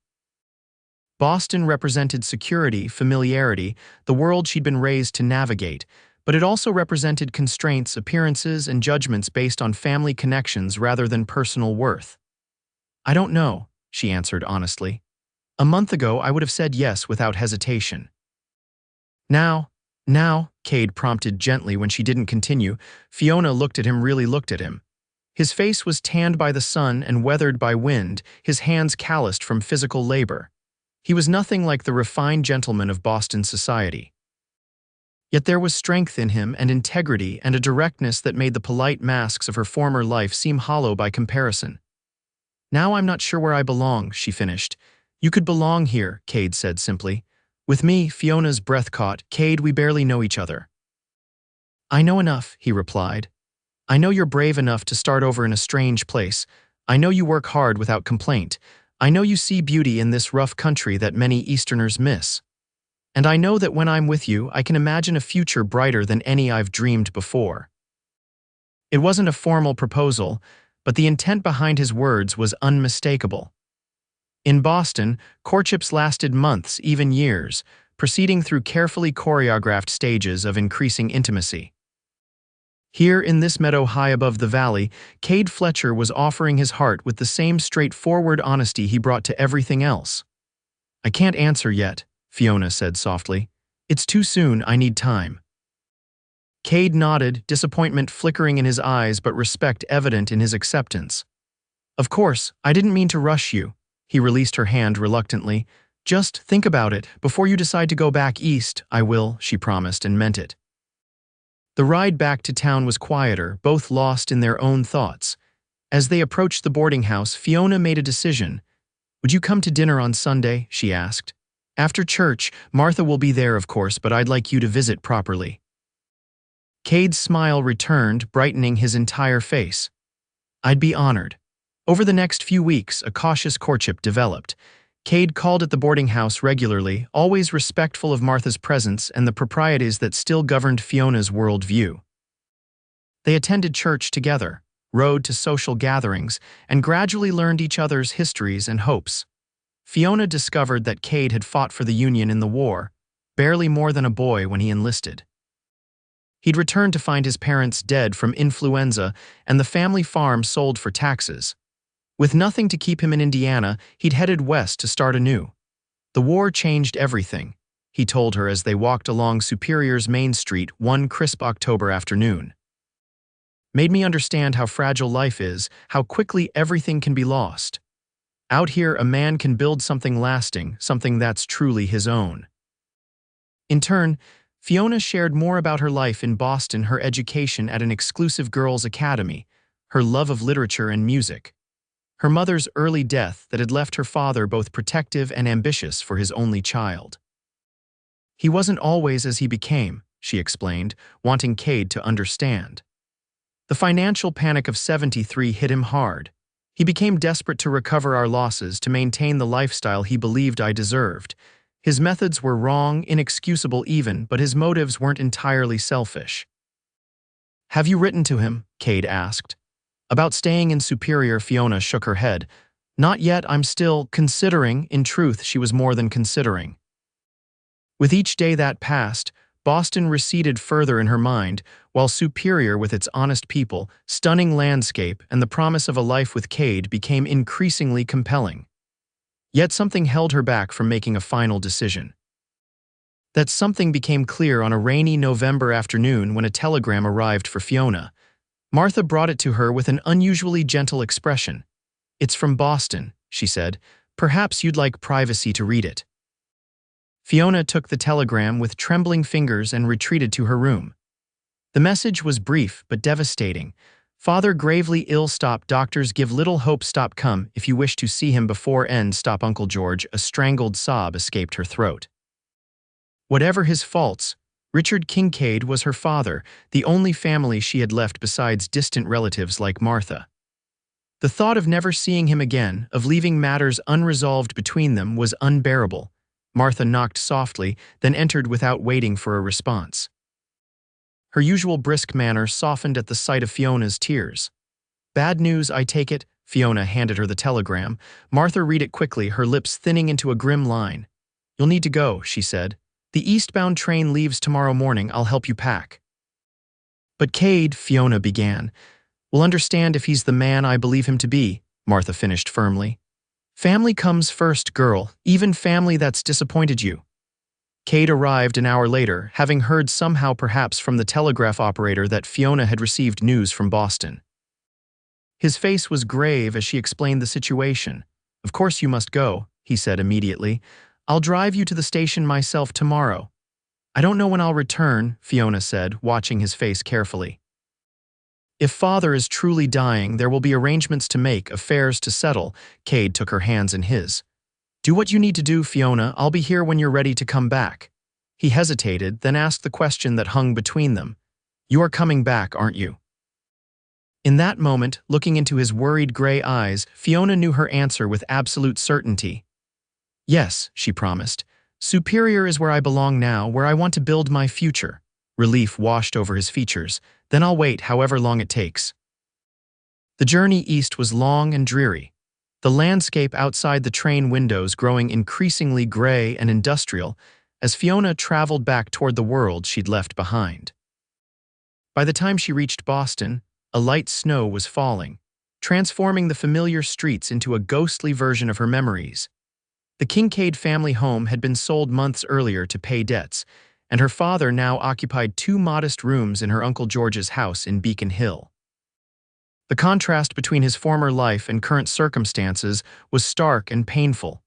S1: Boston represented security, familiarity, the world she'd been raised to navigate, but it also represented constraints, appearances, and judgments based on family connections rather than personal worth. I don't know, she answered honestly. A month ago, I would have said yes without hesitation. Now, Kade prompted gently when she didn't continue. Fiona looked at him, really looked at him. His face was tanned by the sun and weathered by wind, his hands calloused from physical labor. He was nothing like the refined gentleman of Boston society. Yet there was strength in him and integrity and a directness that made the polite masks of her former life seem hollow by comparison. Now I'm not sure where I belong, she finished. You could belong here, Kade said simply. With me, Fiona's breath caught. Kade, we barely know each other. I know enough, he replied. I know you're brave enough to start over in a strange place. I know you work hard without complaint. I know you see beauty in this rough country that many Easterners miss. And I know that when I'm with you, I can imagine a future brighter than any I've dreamed before. It wasn't a formal proposal, but the intent behind his words was unmistakable. In Boston, courtships lasted months, even years, proceeding through carefully choreographed stages of increasing intimacy. Here in this meadow high above the valley, Kade Fletcher was offering his heart with the same straightforward honesty he brought to everything else. I can't answer yet, Fiona said softly. It's too soon, I need time. Kade nodded, disappointment flickering in his eyes but respect evident in his acceptance. Of course, I didn't mean to rush you. He released her hand reluctantly. Just think about it. Before you decide to go back east, I will, she promised and meant it. The ride back to town was quieter, both lost in their own thoughts. As they approached the boarding house, Fiona made a decision. Would you come to dinner on Sunday? She asked. After church, Martha will be there, of course, but I'd like you to visit properly. Kade's smile returned, brightening his entire face. I'd be honored. Over the next few weeks, a cautious courtship developed. Kade called at the boarding house regularly, always respectful of Martha's presence and the proprieties that still governed Fiona's worldview. They attended church together, rode to social gatherings, and gradually learned each other's histories and hopes. Fiona discovered that Kade had fought for the Union in the war, barely more than a boy when he enlisted. He'd returned to find his parents dead from influenza and the family farm sold for taxes. With nothing to keep him in Indiana, he'd headed west to start anew. The war changed everything, he told her as they walked along Superior's Main Street one crisp October afternoon. Made me understand how fragile life is, how quickly everything can be lost. Out here, a man can build something lasting, something that's truly his own. In turn, Fiona shared more about her life in Boston, her education at an exclusive girls' academy, her love of literature and music. Her mother's early death that had left her father both protective and ambitious for his only child. He wasn't always as he became, she explained, wanting Kade to understand. The financial panic of '73 hit him hard. He became desperate to recover our losses, to maintain the lifestyle he believed I deserved. His methods were wrong, inexcusable even, but his motives weren't entirely selfish. Have you written to him? Kade asked. About staying in Superior, Fiona shook her head. Not yet, I'm still considering. In truth, she was more than considering. With each day that passed, Boston receded further in her mind, while Superior, with its honest people, stunning landscape, and the promise of a life with Kade became increasingly compelling. Yet something held her back from making a final decision. That something became clear on a rainy November afternoon when a telegram arrived for Fiona. Martha brought it to her with an unusually gentle expression. "It's from Boston," she said. "Perhaps you'd like privacy to read it." Fiona took the telegram with trembling fingers and retreated to her room. The message was brief but devastating. "Father gravely ill. Stop. Doctors give little hope. Stop. Come if you wish to see him before end. Stop. Uncle George." A strangled sob escaped her throat. Whatever his faults, Richard Kincaid was her father, the only family she had left besides distant relatives like Martha. The thought of never seeing him again, of leaving matters unresolved between them, was unbearable. Martha knocked softly, then entered without waiting for a response. Her usual brisk manner softened at the sight of Fiona's tears. "Bad news, I take it?" Fiona handed her the telegram. Martha read it quickly, her lips thinning into a grim line. "You'll need to go," she said. "The eastbound train leaves tomorrow morning. I'll help you pack." "But Kade," Fiona began. "Will understand if he's the man I believe him to be," Martha finished firmly. "Family comes first, girl, even family that's disappointed you." Kade arrived an hour later, having heard somehow perhaps from the telegraph operator that Fiona had received news from Boston. His face was grave as she explained the situation. "Of course you must go," he said immediately. "I'll drive you to the station myself tomorrow." "I don't know when I'll return," Fiona said, watching his face carefully. "If father is truly dying, there will be arrangements to make, affairs to settle." Kade took her hands in his. "Do what you need to do, Fiona. I'll be here when you're ready to come back." He hesitated, then asked the question that hung between them. "You are coming back, aren't you?" In that moment, looking into his worried gray eyes, Fiona knew her answer with absolute certainty. "Yes," she promised. "Superior is where I belong now, where I want to build my future." Relief washed over his features. "Then I'll wait however long it takes." The journey east was long and dreary. The landscape outside the train windows growing increasingly gray and industrial as Fiona traveled back toward the world she'd left behind. By the time she reached Boston, a light snow was falling, transforming the familiar streets into a ghostly version of her memories. The Kincaid family home had been sold months earlier to pay debts, and her father now occupied 2 modest rooms in her Uncle George's house in Beacon Hill. The contrast between his former life and current circumstances was stark and painful.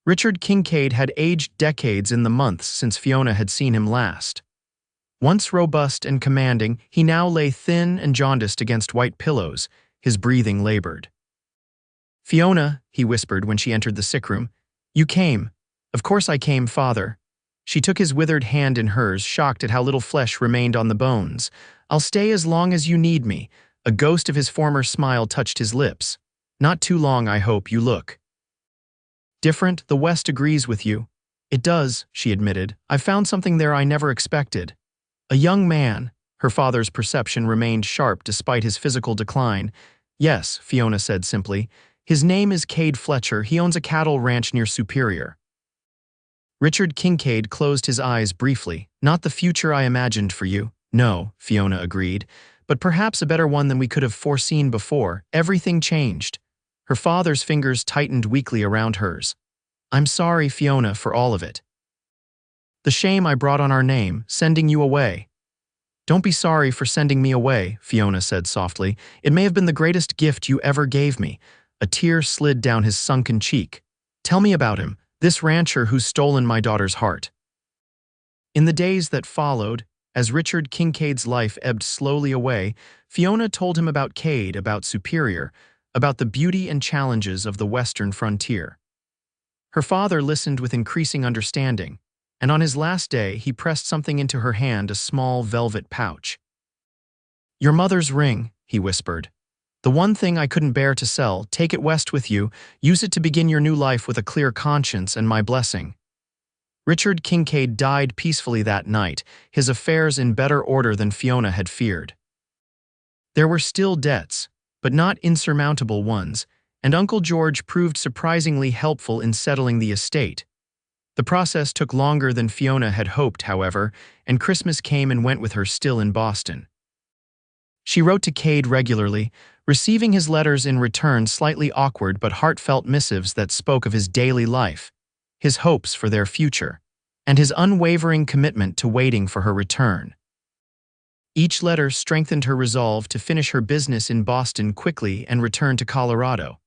S1: Richard Kincaid had aged decades in the months since Fiona had seen him last. Once robust and commanding, he now lay thin and jaundiced against white pillows, his breathing labored. "Fiona," he whispered when she entered the sick room. "You came." "Of course I came, father." She took his withered hand in hers, shocked at how little flesh remained on the bones. "I'll stay as long as you need me." A ghost of his former smile touched his lips. "Not too long, I hope. You look different. The West agrees with you." "It does," she admitted. "I've found something there I never expected." "A young man." Her father's perception remained sharp despite his physical decline. "Yes," Fiona said simply. "His name is Kade Fletcher. He owns a cattle ranch near Superior." Richard Kincaid closed his eyes briefly. "Not the future I imagined for you." "No," Fiona agreed, "but perhaps a better one than we could have foreseen before." Everything changed. Her father's fingers tightened weakly around hers. "I'm sorry, Fiona, for all of it. The shame I brought on our name, sending you away." "Don't be sorry for sending me away," Fiona said softly. "It may have been the greatest gift you ever gave me." A tear slid down his sunken cheek. "Tell me about him, this rancher who's stolen my daughter's heart." In the days that followed, as Richard Kincaid's life ebbed slowly away, Fiona told him about Kade, about Superior, about the beauty and challenges of the western frontier. Her father listened with increasing understanding, and on his last day he pressed something into her hand, a small velvet pouch. "Your mother's ring," he whispered. "The one thing I couldn't bear to sell. Take it west with you. Use it to begin your new life with a clear conscience and my blessing." Richard Kincaid died peacefully that night, his affairs in better order than Fiona had feared. There were still debts, but not insurmountable ones, and Uncle George proved surprisingly helpful in settling the estate. The process took longer than Fiona had hoped, however, and Christmas came and went with her still in Boston. She wrote to Kade regularly, receiving his letters in return slightly awkward but heartfelt missives that spoke of his daily life, his hopes for their future, and his unwavering commitment to waiting for her return. Each letter strengthened her resolve to finish her business in Boston quickly and return to Colorado.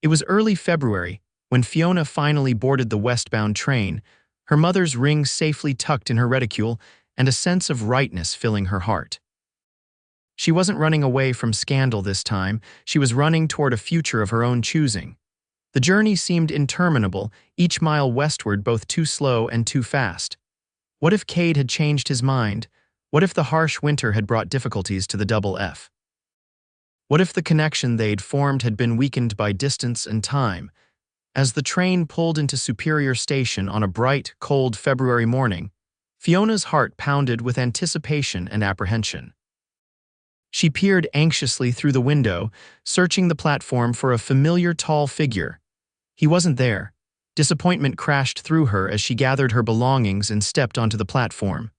S1: It was early February when Fiona finally boarded the westbound train, her mother's ring safely tucked in her reticule and a sense of rightness filling her heart. She wasn't running away from scandal this time, she was running toward a future of her own choosing. The journey seemed interminable, each mile westward both too slow and too fast. What if Kade had changed his mind? What if the harsh winter had brought difficulties to the Double F? What if the connection they'd formed had been weakened by distance and time? As the train pulled into Superior Station on a bright, cold February morning, Fiona's heart pounded with anticipation and apprehension. She peered anxiously through the window, searching the platform for a familiar tall figure. He wasn't there. Disappointment crashed through her as she gathered her belongings and stepped onto the platform.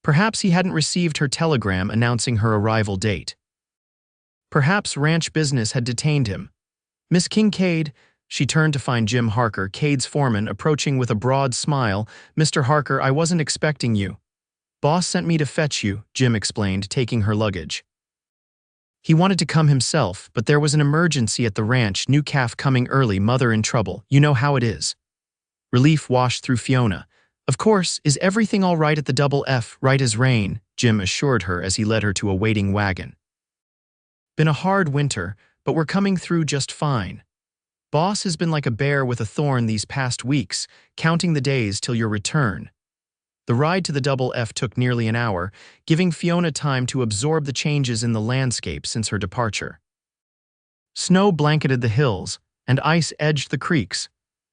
S1: Perhaps he hadn't received her telegram announcing her arrival date. Perhaps ranch business had detained him. "Miss Kincaid," she turned to find Jim Harker, Cade's foreman, approaching with a broad smile. "Mr. Harker, I wasn't expecting you." "Boss sent me to fetch you," Jim explained, taking her luggage. He wanted to come himself, but there was an emergency at the ranch, new calf coming early, mother in trouble. You know how it is. Relief washed through Fiona. "Of course, is everything all right at the Double F, right as rain?" Jim assured her as he led her to a waiting wagon. "Been a hard winter, but we're coming through just fine. Boss has been like a bear with a thorn these past weeks, counting the days till your return." The ride to the Double F took nearly an hour, giving Fiona time to absorb the changes in the landscape since her departure. Snow blanketed the hills, and ice edged the creeks,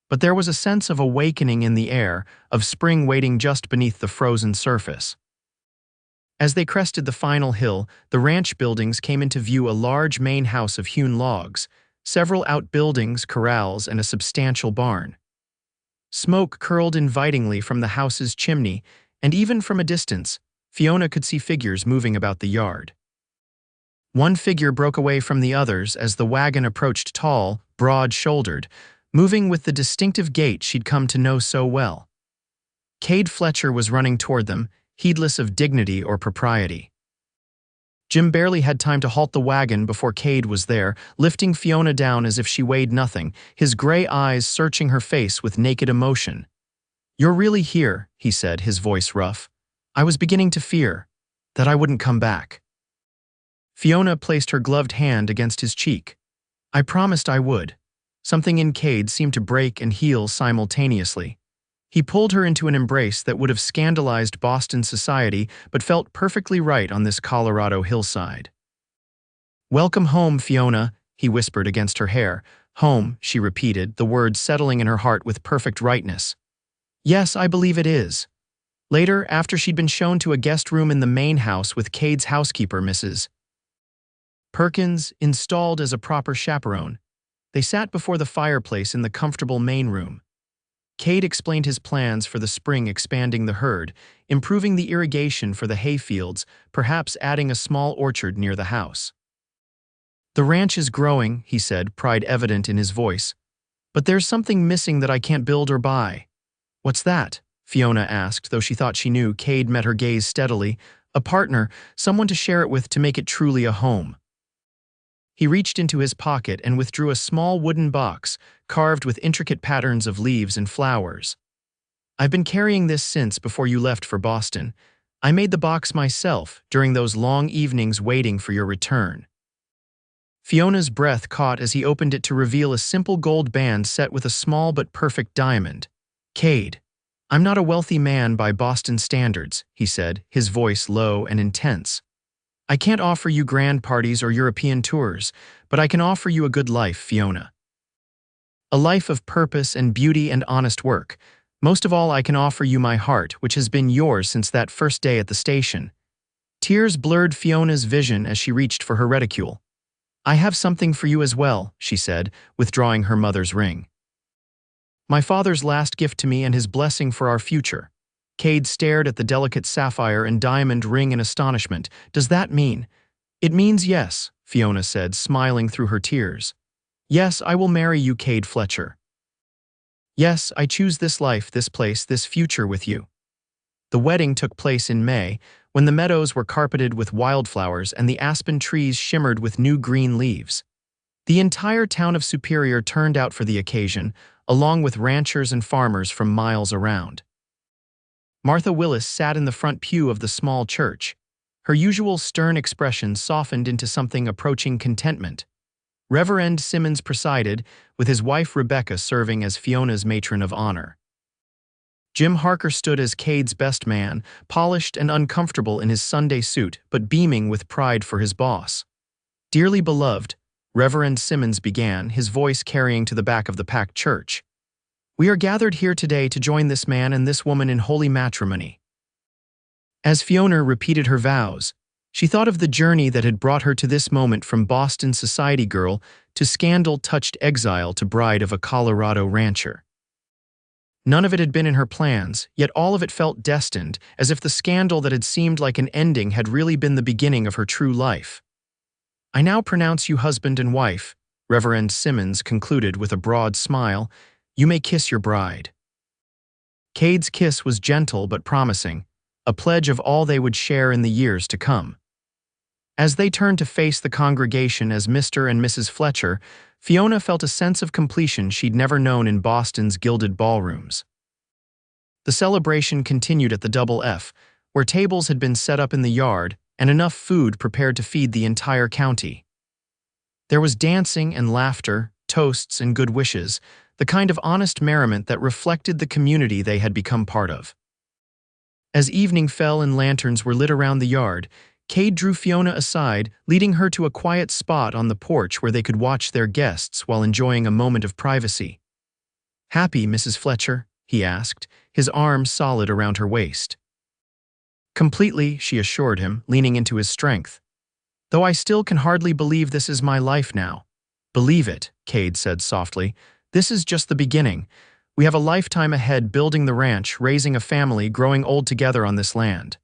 S1: but there was a sense of awakening in the air, of spring waiting just beneath the frozen surface. As they crested the final hill, the ranch buildings came into view, a large main house of hewn logs, several outbuildings, corrals, and a substantial barn. Smoke curled invitingly from the house's chimney, and even from a distance, Fiona could see figures moving about the yard. One figure broke away from the others as the wagon approached, tall, broad-shouldered, moving with the distinctive gait she'd come to know so well. Kade Fletcher was running toward them, heedless of dignity or propriety. Jim barely had time to halt the wagon before Kade was there, lifting Fiona down as if she weighed nothing, his gray eyes searching her face with naked emotion. "You're really here," he said, his voice rough. "I was beginning to fear that I wouldn't come back." Fiona placed her gloved hand against his cheek. "I promised I would." Something in Kade seemed to break and heal simultaneously. He pulled her into an embrace that would have scandalized Boston society but felt perfectly right on this Colorado hillside. "Welcome home, Fiona," he whispered against her hair. "Home," she repeated, the words settling in her heart with perfect rightness. "Yes, I believe it is." Later, after she'd been shown to a guest room in the main house with Cade's housekeeper, Mrs. Perkins, installed as a proper chaperone, they sat before the fireplace in the comfortable main room. Kade explained his plans for the spring, expanding the herd, improving the irrigation for the hayfields, perhaps adding a small orchard near the house. "The ranch is growing," he said, pride evident in his voice. "But there's something missing that I can't build or buy." "What's that?" Fiona asked, though she thought she knew. Kade met her gaze steadily. "A partner, someone to share it with, to make it truly a home." He reached into his pocket and withdrew a small wooden box, carved with intricate patterns of leaves and flowers. "I've been carrying this since before you left for Boston. I made the box myself during those long evenings waiting for your return." Fiona's breath caught as he opened it to reveal a simple gold band set with a small but perfect diamond. "Kade, I'm not a wealthy man by Boston standards," he said, his voice low and intense. "I can't offer you grand parties or European tours, but I can offer you a good life, Fiona. A life of purpose and beauty and honest work. Most of all, I can offer you my heart, which has been yours since that first day at the station." Tears blurred Fiona's vision as she reached for her reticule. "I have something for you as well," she said, withdrawing her mother's ring. "My father's last gift to me and his blessing for our future." Kade stared at the delicate sapphire and diamond ring in astonishment. "Does that mean—" "It means yes," Fiona said, smiling through her tears. Yes, I will marry you, Kade Fletcher. Yes, I choose this life, this place, this future with you. The wedding took place in May, when the meadows were carpeted with wildflowers and the aspen trees shimmered with new green leaves. The entire town of Superior turned out for the occasion, along with ranchers and farmers from miles around. Martha Willis sat in the front pew of the small church. Her usual stern expression softened into something approaching contentment. Reverend Simmons presided, with his wife Rebecca serving as Fiona's matron of honor. Jim Harker stood as Kade's best man, polished and uncomfortable in his Sunday suit, but beaming with pride for his boss. Dearly beloved, Reverend Simmons began, his voice carrying to the back of the packed church. We are gathered here today to join this man and this woman in holy matrimony. As Fiona repeated her vows, she thought of the journey that had brought her to this moment, from Boston society girl to scandal-touched exile to bride of a Colorado rancher. None of it had been in her plans, yet all of it felt destined, as if the scandal that had seemed like an ending had really been the beginning of her true life. I now pronounce you husband and wife, Reverend Simmons concluded with a broad smile. You may kiss your bride. Kade's kiss was gentle but promising, a pledge of all they would share in the years to come. As they turned to face the congregation as Mr. and Mrs. Fletcher, Fiona felt a sense of completion she'd never known in Boston's gilded ballrooms. The celebration continued at the Double F, where tables had been set up in the yard and enough food prepared to feed the entire county. There was dancing and laughter, toasts and good wishes, the kind of honest merriment that reflected the community they had become part of. As evening fell and lanterns were lit around the yard, Kade drew Fiona aside, leading her to a quiet spot on the porch where they could watch their guests while enjoying a moment of privacy. Happy, Mrs. Fletcher? He asked, his arms solid around her waist. Completely, she assured him, leaning into his strength. Though I still can hardly believe this is my life now. Believe it, Kade said softly. This is just the beginning. We have a lifetime ahead, building the ranch, raising a family, growing old together on this land.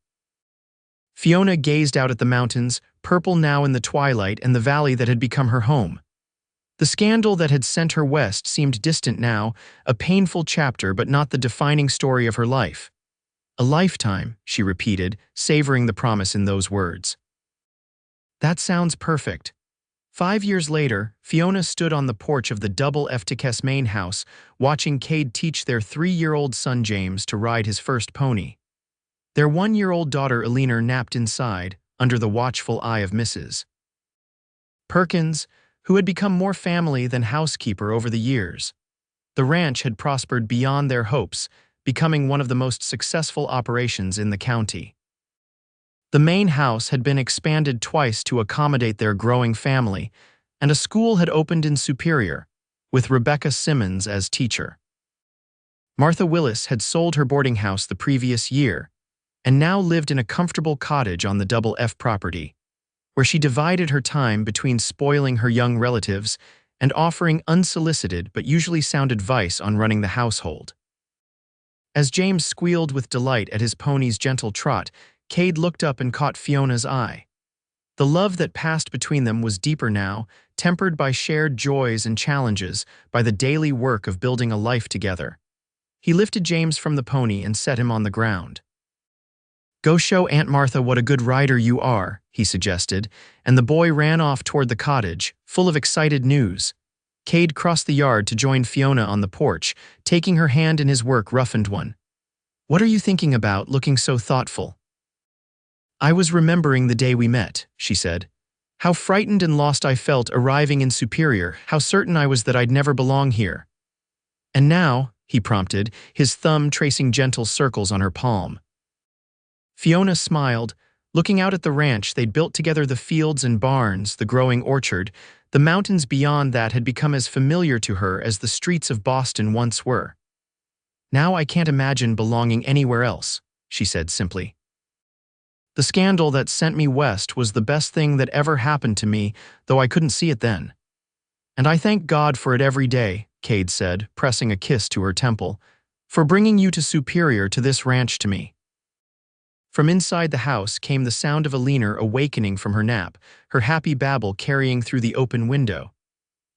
S1: Fiona gazed out at the mountains, purple now in the twilight, and the valley that had become her home. The scandal that had sent her west seemed distant now, a painful chapter but not the defining story of her life. A lifetime, she repeated, savoring the promise in those words. That sounds perfect. 5 years later, Fiona stood on the porch of the Double F main house, watching Kade teach their 3-year-old son James to ride his first pony. Their 1-year-old daughter Eleanor napped inside, under the watchful eye of Mrs. Perkins, who had become more family than housekeeper over the years. The ranch had prospered beyond their hopes, becoming one of the most successful operations in the county. The main house had been expanded twice to accommodate their growing family, and a school had opened in Superior, with Rebecca Simmons as teacher. Martha Willis had sold her boarding house the previous year, and now lived in a comfortable cottage on the Double F property, where she divided her time between spoiling her young relatives and offering unsolicited but usually sound advice on running the household. As James squealed with delight at his pony's gentle trot, Kade looked up and caught Fiona's eye. The love that passed between them was deeper now, tempered by shared joys and challenges, by the daily work of building a life together. He lifted James from the pony and set him on the ground. Go show Aunt Martha what a good rider you are, he suggested, and the boy ran off toward the cottage, full of excited news. Kade crossed the yard to join Fiona on the porch, taking her hand in his work-roughened one. What are you thinking about, looking so thoughtful? I was remembering the day we met, she said. How frightened and lost I felt arriving in Superior, how certain I was that I'd never belong here. And now, he prompted, his thumb tracing gentle circles on her palm. Fiona smiled, looking out at the ranch they'd built together, the fields and barns, the growing orchard. The mountains beyond that had become as familiar to her as the streets of Boston once were. Now I can't imagine belonging anywhere else, she said simply. The scandal that sent me west was the best thing that ever happened to me, though I couldn't see it then. And I thank God for it every day, Kade said, pressing a kiss to her temple, for bringing you to Superior, to this ranch, to me. From inside the house came the sound of Alina awakening from her nap, her happy babble carrying through the open window.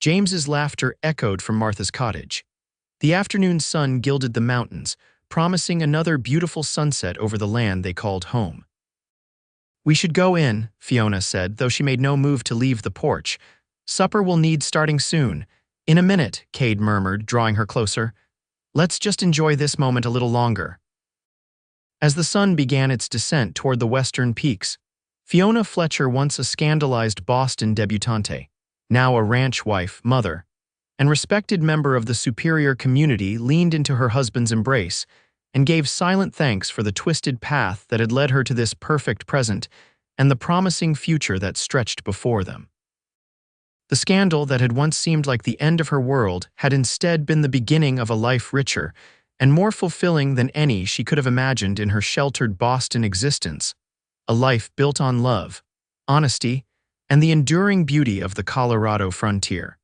S1: James's laughter echoed from Martha's cottage. The afternoon sun gilded the mountains, promising another beautiful sunset over the land they called home. "We should go in," Fiona said, though she made no move to leave the porch. "Supper will need starting soon." "In a minute," Kade murmured, drawing her closer. "Let's just enjoy this moment a little longer." As the sun began its descent toward the western peaks, Fiona Fletcher, once a scandalized Boston debutante, now a ranch wife, mother, and respected member of the superior community, leaned into her husband's embrace and gave silent thanks for the twisted path that had led her to this perfect present and the promising future that stretched before them. The scandal that had once seemed like the end of her world had instead been the beginning of a life richer and more fulfilling than any she could have imagined in her sheltered Boston existence, a life built on love, honesty, and the enduring beauty of the Colorado frontier.